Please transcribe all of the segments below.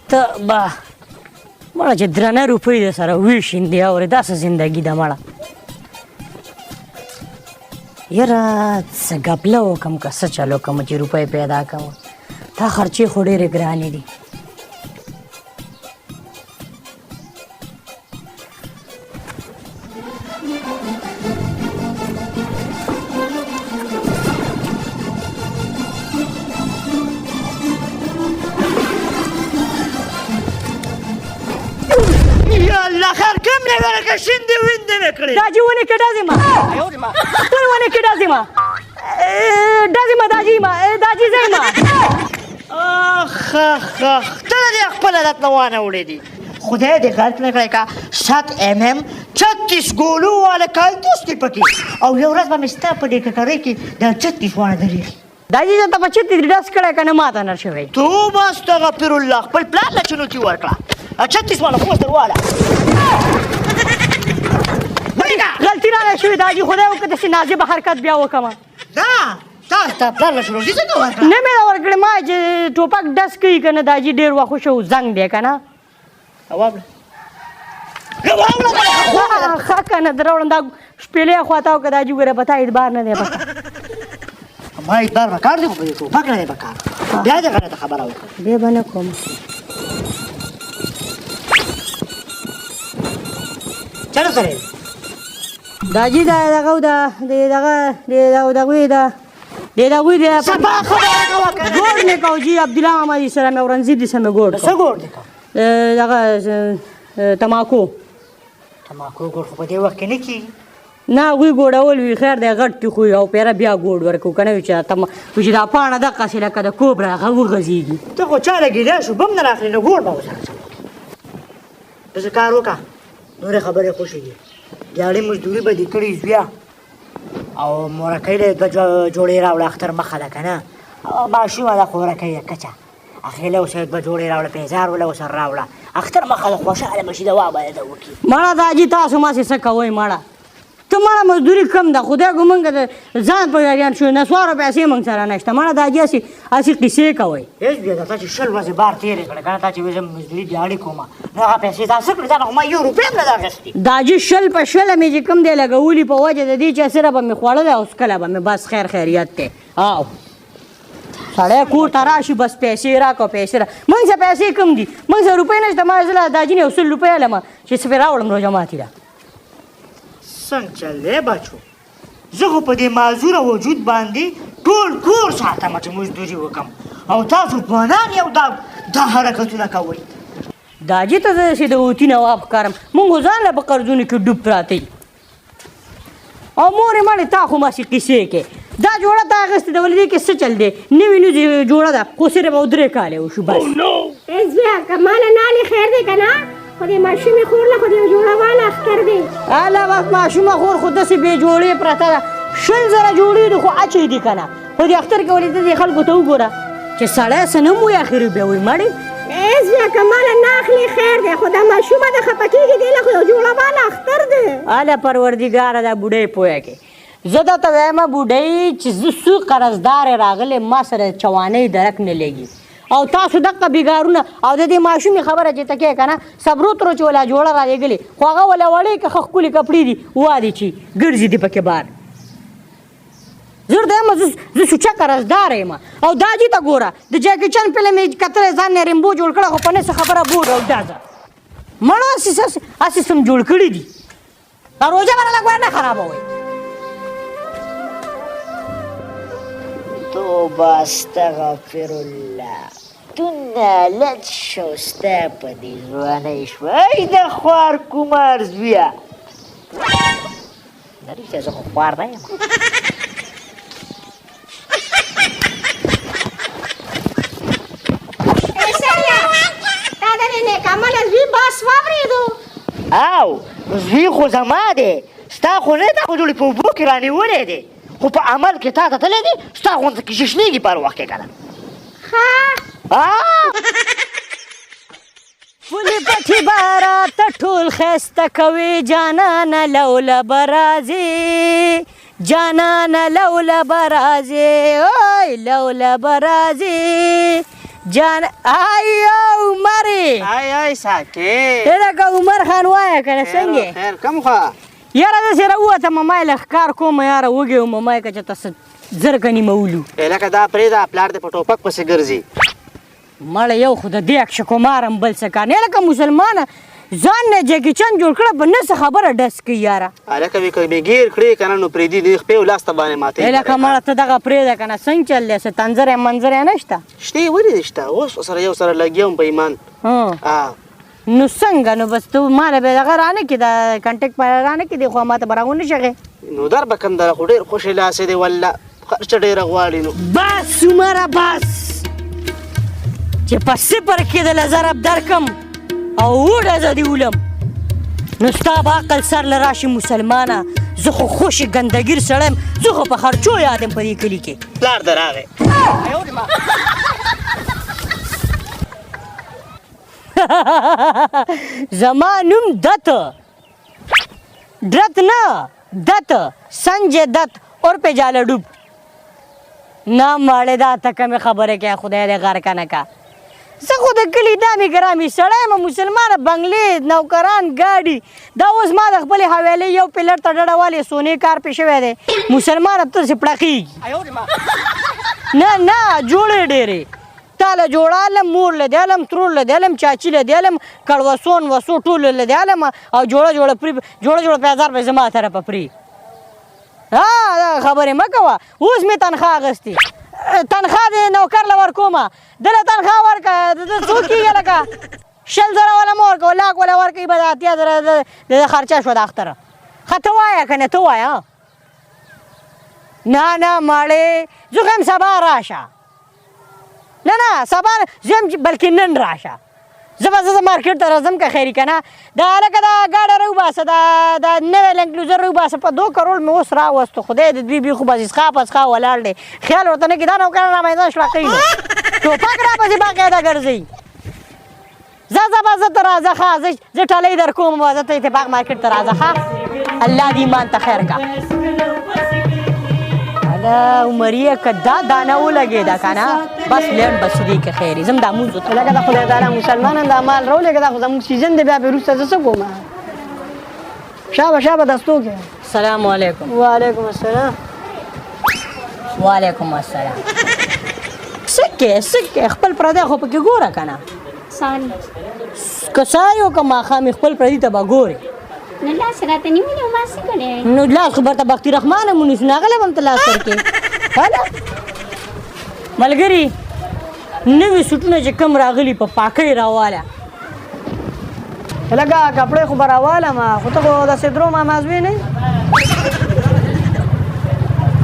ته به مړه چې درنه روپۍ در سره ویشیندې اورې داسې زندګي ده مړه یاره څه ګپله وکړم که څه چل وکړم چې روپۍ پیدا کړم تا خرچې خو ډېرې ګرانې دي الله خیر کم نه وره که شیندې ویندې مې کړې داجي ونې کې ډزې ما ټول ونې کې ډزې ما ډزې ما داجي ځای ما اخ ته دې خپل عادت نه وانه وړې دي خدای دې غلط نه کړی که 7 mm 36 ګولو والا کالتوس دي پکې او یو ورځ به مې ستا په دې ککرۍ کې دا 36 واړه درېږي داجي ته په چت دې ډز کړی که نه ماته نه شوی توبه استغفرالله خپل پلار له چنوتي ورکړه 36 والا پوستر والا غلطي رانه شوې داجي خدای وکړه داسې نازبه حرکت بیا وکړم نه تا ستا پلار له چنوتي څنګه ورکړه نه مې ورکړې ما چې ټوپک ډز کوي که نه داجي ډېر وخت شو زنګ دی که نه واوړه ښه که نه دروړم دا شپېلې خواته او که داجي ګوره په تا اعتبار نه دی پکار ما اعتبار به کار دی خو په دې ټوپک نه دی په کار بیا دې غلطه خبره وکړه بیا به نه کوم چلو سره داجي دا دغه سبا خبره کوه که ګوډ مې کو جي عبدالله ماما جي سره مې اورنګزیب دي سره مې ګوډ څه ګوړ دی که دغه تماکو تماکو ګوړ خو په دې وخت کې نه کېږي نه هغوی ګوډول وي خیر دی غټ تي خو او پیره بیا ګوډ ورکړو که نه وي چې دا پاڼه دقسې لکه د کوبره هغه وغځېږي ته خو چاله ګیله شو بم نه راخلي نو ګوړ به ورسره داسې کار وکړه نورې خبرې خوښې دي دیاړې مزدوري به دې کړې بیا او مورکۍ له دوه جوړې راوړه اختر مخه ده که نه ماشومه ده خو ورکۍ یې کچه اخیله اوس دوه جوړې راوړه پیزار وله ورسره راوړه اختر مخه ده خوشحاله به شي دوا باید ده وکړي مړه داجي تاسو ماسې څه کوئ مړه ته مړه مزدوري کم ده خدای کو موږ د ځان په جریان شو نسوارو پیسې موږ سره نشته مړه داجي هسې قیسې کوئ هېڅ بیا تا چې 20 ورځې بار تېرې کړې که نه تا چې وایي زه مزدوري دیاړې کومه نو هغه پیسې تا څه کړې تا نه خو ما 1 روپۍ هم نه ده اخیستې داجي 100 په 100 مې چې کوم دی لګولي په وجه د دې چې سره به مې خوړلی اوس کله به مې بس خیر خیریت دی او سړی کور ته راشي بس پیسې راکړه پیسې موږ سره پیسې کم دي موږ سره روپۍ نشته ما زه له داجي نه 100 روپۍ علمه چې څه پرې راوړم روژه ماتي ده څنګه چل دی بچو زه خو په دې معذوره وجود باندې ټول کور ساتم چې مزدوري وکړم او تاسو ځوانان یو دا حرکتونه کوئ داجي ته زه د اوتي نواب ښکارم موږ خو ځان له په قرضونو کې ډوب پراته یو او مورې مړې تا خو ماسې قیسې کې دا جوړه تا اخیستې ده ولې دې کې څه چل دی نوې نوې جوړه ده خو صرف او 3 کاله وشو بس زویا که ماله نالې خیر دی که نه خو دې ماشومې خور له خو دې جوړه واله اختر دی اله بس ماشومه خور خو داسې بې جوړې پرته ده 100,000 جوړې دي خو اچوي دي که نه خو دې اختر کې ولې ته دې خلکو ته وګوره چې سړی څه نه موي اخر بیا وایي مړې زویا که ماله نه اخلي خیر دی خو دا ماشومه ده خفه کېږي دی له خو یو جوړه واله اختر دی اله پروردګاره دا بوډۍ پوهه کې زه درته وایم بوډۍ چې زه څو قرضدارې راغلې ما سره چوانۍ درک نه لګي او تاسو دغه بیګارونه او د دې ماشومې خبره چې ته کوې که نه صبرو ترو چې ولا جوړه رالېږلې خو هغه ولا وړې که ښه ښکلي کپړې دي وادي چې ګرځي دي پکې بار زه ورته یم زه سوچه قرضداره یم او داجي ته ګوره د جاکي چن فلم یې کتلی ځان نه ریمبو جوړ کړه خو په نسه خبره بوډ او ډازه مړه هسې سم جوړ کړي دي دا روژه به راله ګوره نه خرابوئ توبه استغفرالله دونه لټ شو ستا په دې ځوانۍ شوه ای د خوار کمار زویه نه رښتیا زه خو خوار نه یم تا د دې نیکعمله زوی بس واورېدو او زوی خو زما دی ستا خو نه دا خو جوړې په اوبو کې رانیولی دی خو په عمل کې تا ته تللی دی ستا غونته کې ششنېږي په هر وخت کې که نه فولې پټې بارات ټول ښایسته کوي جانانه لوله به راځې جانانه لوله به راځې اوی لوله به راځې جان ایو مرې ساکت لکه عمر خان وایه کنه څنګه خیر کم خوا یاره داسې راووتم ما یې ښکار کوم یاره وږی وم ما یې که چې ته زر کني مولو لکه دا پرېږده پلار دې په ټوپک پسې ګرځي مړه یو خو د دې اکشه کومارم بل څه کار نه لکه مسلمانه ځان نه جګي چن جوړ کړه په نه څه خبره ډس کوي یاره هلکه وي که مې ګیر کړې که نه نو پرېږدي دې خپې لاس ته باندې ماتوي لکه مړه ته دغه پرېږده که نه څنګه چل دی څه تنظر یې منظر یې نشته شته ولې دې شته اوس سره یو سره لګیا په ایمان نو څنګه نو بس ته ماله به دغه رانه کړي د کنټیکټ رانه کړي خو ما ته به راونه شغې نو در به کندره خو ډېر خوشې لاسې دی والله خرچه ډېره غواړي نو بس عمره بس چې په صفر کې د لزرب درکم او وډه دې ولم نو ستا به عقل سر له راشي مسلمانه زه خو خوشې ګندګیر سړی یم زه خو په خرچو یاد یم په دې کلي کې پلار د راغی زما نوم دت ډرت نه دت سنجه دت اور پہ جاله ډوب نام واړې دا ته کمې خبرې کوې خدای دې غر کنه کا زه خو د کلي دامې ګرامې سړی یم مسلمانه بنګلې نوکران ګاډي دا اوس ما د خپلې حویلې یو پیلر ته ډډه والې سونې کار پې شوی دی مسلمانه ته داسې پړقېږي نه جوړې ډېرې تا له جوړالم مور له دیالم ترور له دیالم چاچي له دیالم کړوسون وسو ټولو له دیالم او جوړه پیزار به زما طرفه پرې دا خبرې مه کوه اوس مې تنخواه اخیستې تنخواه دې نوکر له ورکومه دله تنخواه ورکړه د څو کېږي لکه 100,000 والا مه ورکوه لاک والا ورکوي به د 80,000 د خرچه شوه د اختره ښه ته وایه که نه ته وایه نه ماړې زه خو یم سبا راشه نه سبا زه یم بلکې نن راشه زه به مارکیټ ته راځم که خیري که نه دا هلکه دا ګاډه راوباسه دا نوی لنکلوزر راوباسه په 2 کروړ مې اوس راوستو خدای د دوی خو بس اسخا پسخا ولاړ دی خیال ورته نه کړي دا نوکران را میدان شړه کوي نو ټوپک را پسې باقاعده ګرځوي زه ته راځه ښه زه ټلۍ در کوم زه ته اتفاق مارکیټ ته راځه ښه الله دې ایمان ته خیر کا عمریه که دا دانه ولګېده که نه بس لنډ بس دې که خیر زم دا مونځ ته لکه د خدای تعالی مسلمانان دا مال راولېږه دا خو زموږ سیزن دی بیا پرې وروسته زه څه کوم شابه دستو کې السلام علیکم وعلیکم السلام وعلیکم السلام څه کې خپل پردی خو پکې ګوره که نه ساري که ساری او که ماښام خپل پردي ته به ګورې نو لاس راته نیولې او ما څه کړی نو لاس خو برته بختي رحمانه مونیس نو هغه له به هم ته لاس ورکې هله ملګري نوي سوټونه چې کم راغلي په پاکۍ راواله لکه کپړې خو به راوالم خو ته خو داسې درو مامازوې نه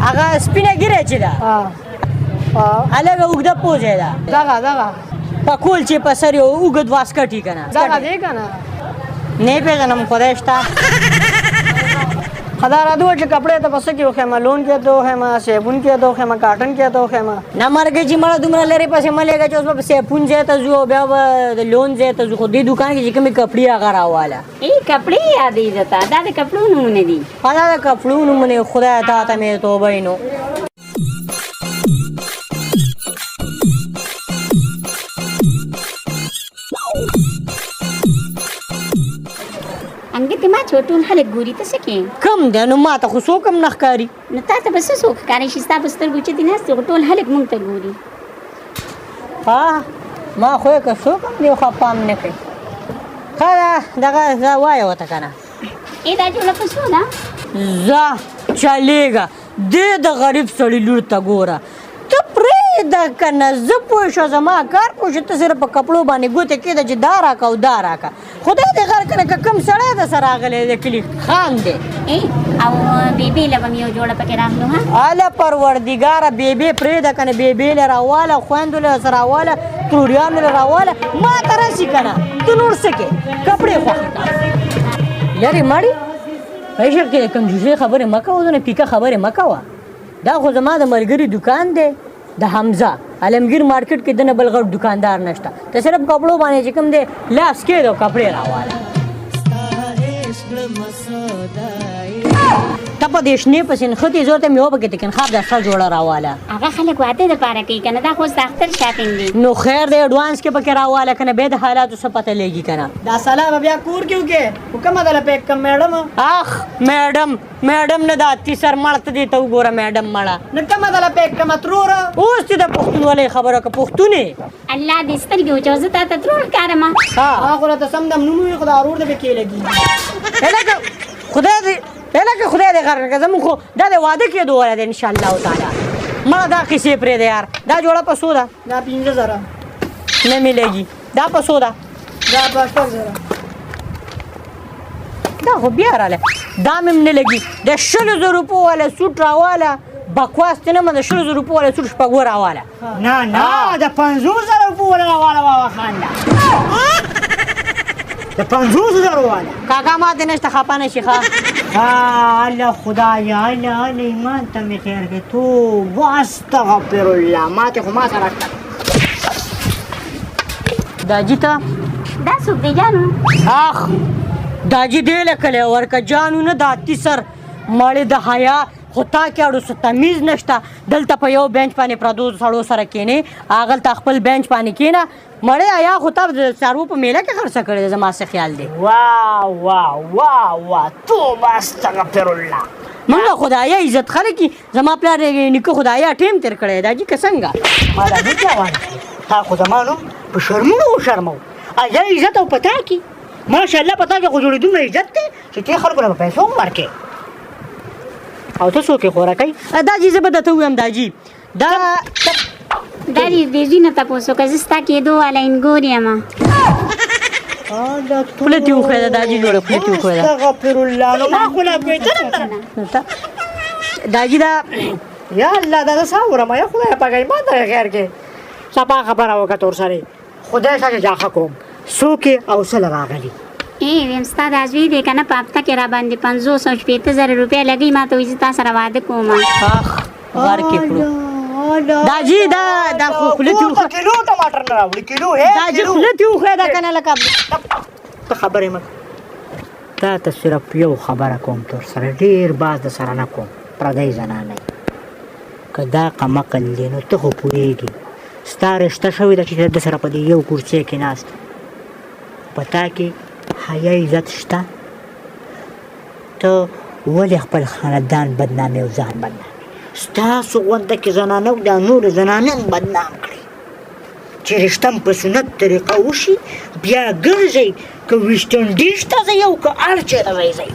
هغه سپینه ګیره چې ده هلکه اوږده پوزې ده دغه پکول چې په سر یې اوږد واسکټ که نه دغه دی که نه نه پېژنم خدای شته خدا را دو چې کپڑے ته پس کې وخېما لون کې ته وخېما سیفون کې ته وخېما کاټن کې ته وخېما نه مرګ چې مړه دومره لري پسې ملېږه چې اوس به سیفون ځای ته ځو بیا به د لون ځای ته ځو خو دې دوکان کې چې کومې کپړې هغه راواله کپړې یادې درته دا د کپړو نومونه دي دا د کپړو نومونه خدای تا ته مې توبه نو انګې ما چې ټول خلک ګوري ته څه کې کم دی نو ما ته خو څوک هم نه ښکاري نو تا ته به څه څوک ښکاري چې ستا په سترګو چې دي ناست ټول خلک مونږ ته ګوري ما خو یې که څوک هم دی خو پام نه کوي ښه دغه زه وایه ورته که نه دا جوړه په څو ده زه چلېږه دې د غریب سړي لور ته ګوره ته پرېږده که نه زه پوه شوه زما کار پوه شو ته صرف په کپړو باندې ګوتې کېده چې دا راکه او دا راکه خدای دې غر کنه که کوم سړی د سره راغلی د کلي خان دی او بیبي له به مې یو جوړه پکې راغلو هله پروردګاره بیبې پرېږده که نه بیبې له راواله خویندو له سره راواله تروریانو له راواله ما ته رسي که نه ته نور څه کې کپړې خوښې کړه لرې مړې عشق کې د کنجوسۍ خبرې مه کوه نه پیکه خبرې مه کوه دا خو زما د ملګري دکان دی د حمزه عالمگیر مارکیټ کې دنه بل غټ دکاندار نشته ته صرف کپړو باندې چې کوم دی لاس کېږده او کپړې راواله ته په دې شنې پسې نښتې زور ته مې وبکې ته کنخاب د سره جوړه راواله هغه خلک واده دپاره کوي که نه دا خو د اختر شاپینګ دی نو خیر دی اډوانس کې پکې راواله که نه بیا د حالاتو څه پته لګي که نه دا سلام بیا کور کې وکې خو کومه دله پیک کم میډم اخ میډم نه دا تی سر مړ ته دې ته وګوره میډم مړه نه کومه دله پیک کم تروره اوس چې د پښتونولۍ خبره که پښتونې الله دې سترګې وچو زه تا ته ترور ښکارم ها خو راته سم دم نوم وي خو دا ورور دې پکې لګي هلکه خدای دې غر کړه زموږ خو دا د واده کېدو والا دی انشاءالله تعالی مړه دا قیسې پرېږده یار دا جوړه په څو ده دا 15,000 نه ملېږي دا په څو ده دا په 8,000 دا خو بیا راله دا مې هم نه لګي د 100,000 روپو والا سوټ راواله بکواس ته نه م د 100,000 روپو والا سوټ شپږو راواله نه د 50,000 روپو والا بابا خان دا د 50,000 والا کاکا ما ته نشته خفه نه شي ښه الله خدایا الله ایمان ته مې خیر کې تو واستغفر الله ما ته خو ما سره داجي ته دا څوک دی جانو اخ داجي دې لکلی ورکه جانو نه دا تی سر مړې د حیا خو تا کې اړو څه تمیز نشته دلته په یو بینچ باندې پردو سړو سره کښېنې هغلته خپل بینچ باندې کښېنه مړې حیا خو تا د څاروو په میله کې خرڅه کړې ده زما څه خیال دی واه توبه استغفر الله موږ خدایا عزت خلک زما پلار نیکه خدایا ټیم تېر کړی داجي که څنګه ما دا نه جوان تا خو زما نوم په شرمونو وشرمو ایا عزت او پتا کې ماشاءالله پتا کې خو جوړې دومره عزت دی چې ته خلکو له پیسو هم ورکې او ته څوک یې خوراکوي داجي زه به درته ووایم داجي دا دې زوی نه تپوس وکړه زه ستا کېدو والا انګور یم خوله تې وښویده داجي جوړه خوله تې وښویده استغفر الله نو ما خو لا کوېدنه داجي دا یا الله دا څه اورم یا خدای پاک ایمان ته خیر کې صفا خبره وکړه تور سره خدای سره جاخه کوم څوک او سره راغلی ویم ستا دا زوی دی که نه په هفته کې راباندې 500,000 روپۍ لګوي ما ته وایي زه تا سره واده کوم اخ غار کې کړو داجي دا خو خوله تې وښویده کیلو ټماټر نه راوړي کیلو داجي خوله تې وښویده که نه لکه ته خبرې مه تا ته صرف یو خبره کوم تور سره ډېر باز د سره نه کوم پردی زنانه که دا قمقل دی نو ته خو پوهېږي ستا رشته شوې ده چې د سره په دې یو کورسۍ کې ناست په تا کې حیا عزت شته ته ولې خپل خاندان بدنامې او ځان بدنامې ستاسو غونده کې زنانه دا نورې زنانې هم بدنام کړي چې رشته په سنت طریقه وشي بیا ګرځئ که ویسټرن ډیش ته ځئ او که هر چېرته ځئ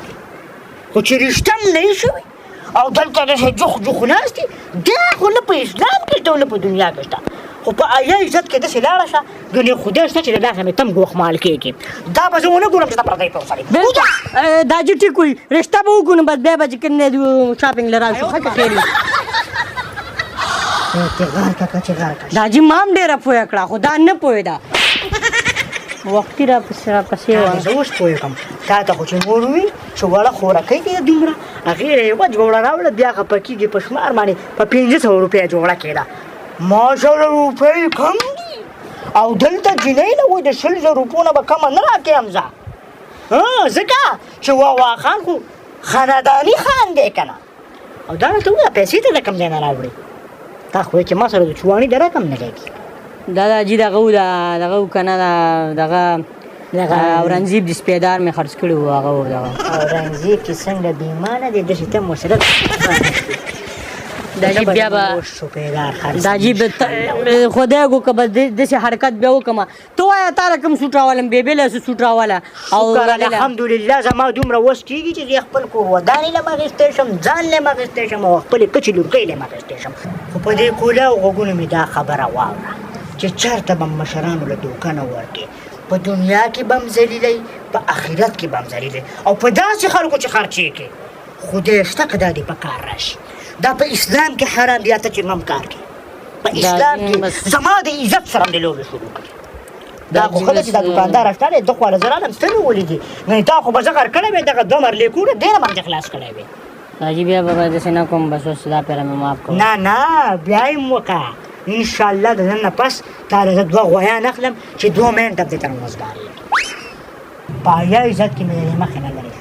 خو چې رشته هم نه شوي او دلته داسې جوخ ناست دي دا خو نه په اسلام کې شته او نه په دنیا کې شته خو په حیا عزت کې داسې لاړه شه ګنې خدای شته چې د داسې مې تم ګوښمال کېږي دا به زه ونه ګورم چې دا پردی په سړی داجي ټیک وي رشته به وکړو نو بس بیا به چې کوم دی شاپینګ له راشو ښه که خیر وي داجي ما هم ډېره پوهه کړه خو دا نه پوهېده وختي راپسې وه زه اوس پوهېږم تا ته خو چې مور وي چې وړه خوراکۍ دی دومره هغې یوه جوړه راوړه بیا خفه کېږي په شمار باندې په 500 روپۍ جوړه کېده 100 روپۍ کم دي او دلته جنۍ له وایي د 100 روپو نه به کمه نه راکړم زه ځکه چې واوا خان خو خانداني خان دی که نه او دا راته ووایه پیسې ته د کوم ځای نه راوړې تا خو چې ما سره د چواني د رقم نه لګي دا داجي دغه و دغه و که نه دغه اورنګزیب د سپېدار مې خرڅ کړي وو هغه و دغه اورنګزیب چې څنګه بېایمانه دی داسې ته ورسره داجي بیا به داجي به خدای کو که به داسې حرکت بیا وکړم ته وایه تا له کوم سوټ راولم بېبېله څه سوټ راوله او الحمدلله زما دومره وس کېږي چې زه خپل کور ودانې له م اخیستی شم ځان له م اخیستی شم او خپلې کچې لورکۍ له م اخیستی شم خو په دې کولاو غوږونو مې دا خبره واوره چې چېرته به مشرانو له دوکه نه ورکې په دنیا کې به هم ذلیلئ په آخرت کې به هم ذلیلئ او په داسې خلکو چې خرچېږي خدای شته که دا دې په کار راشي دا په اسلام کې حرام دی ته چې هم کار کوي په اسلام کې زما د عزت سره هم د لوبې شروع کړي دا خو ښه ده چې دا دوکاندار اشته دی ده خو والا زران هم سترګې ولیدي نه تا خو به زغر کړی وې دغه 2 مرلې کور ډېره باندې خلاص کړی وې داجي بیا به داسې نه کوم بس اوس دا پیره مې معاف کړو نه بیا یې م وکړه انشاءالله د نن نه پس تا له زه 2 غویان اخلم چې 2 منټه دې تر مزګارېږي په حیا عزت کې مې د مخې نه لرې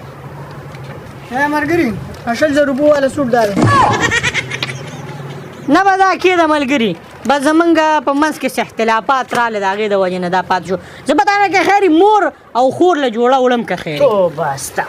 ملګري 80 روپو والا سوټ دار نه به دا کېده ملګري بس زمونږ په منځ کې څه اختلافات راغله د هغې د وجې نه دا پاتې شو زه به تا نه که خیر مور او خور له جوړه وړم که خیر تو بس تا